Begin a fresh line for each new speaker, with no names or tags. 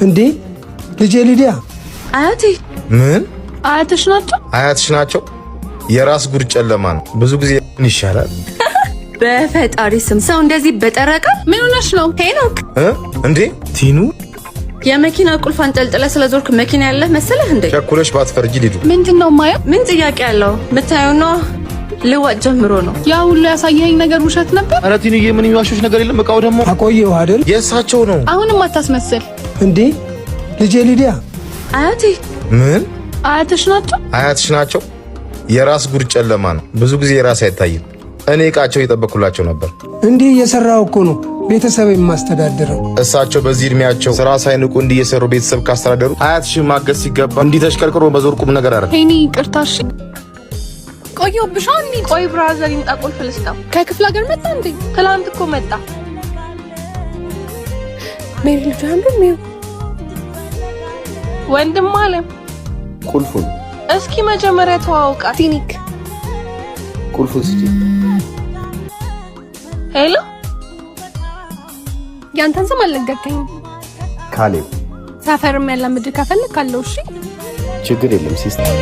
እንዴ ልጄ ሊዲያ
አያቴ
ምን
አያትሽ ናቸው?
የራስ ጉድ ጨለማ ነው። ብዙ ጊዜ ምን ይሻላል?
በፈጣሪ ስም ሰው እንደዚህ በጠረቀ ምን ሆነሽ ነው? ሄኖክ
እንዴ ቲኑ
የመኪና ቁልፍ አንጠልጥለ ስለዞርክ መኪና ያለ መሰለህ እንዴ?
ቸኩለሽ ባትፈርጂ ሊዱ።
ምንድነው ማየው? ምን ጥያቄ ያለው? ምታየው ነው ልዋጭ ጀምሮ ነው።
ያ ሁሉ ያሳየኝ ነገር ውሸት ነበር።
ኧረ ቲኑዬ ምን የሚዋሽሽ ነገር የለም። በቃው ደግሞ
አቆየው አይደል?
የእሳቸው ነው።
አሁንም አታስመስል።
እንዴ ልጄ ሊዲያ
አያቴ
ምን
አያትሽ
ናቸው? የራስ ጉድ ጨለማ ነው። ብዙ ጊዜ የራስ አይታይም። እኔ እቃቸው እየጠበኩላቸው ነበር።
እንዲህ እየሰራው እኮ ነው ቤተሰብ የማስተዳድረው።
እሳቸው በዚህ እድሜያቸው ስራ ሳይንቁ እንዲህ እየሰሩ ቤተሰብ ካስተዳደሩ አያትሽን ማገዝ ሲገባ እንዲህ ተሽቀርቅሮ በዞር ቁም ነገር አረ
ሄኒ ቅርታሽ ቆየሁብሽ።
ቆይ ብራዘር ይምጣ ቁልፍ ልስጠው።
ከክፍለ ሀገር መጣ እንዴ?
ትላንት እኮ መጣ።
ሜሪ ልጅ አንዱ
ወንድም አለም
ቁልፉን
እስኪ መጀመሪያ ተዋውቃ።
ቲኒክ
ቁልፉን ስጪ።
ሄሎ
ያንተን ስም አልነገርከኝም።
ካሌብ
ሰፈርም ያለ ምድር ከፈለክ ካለው እሺ
ችግር የለም ሲስተር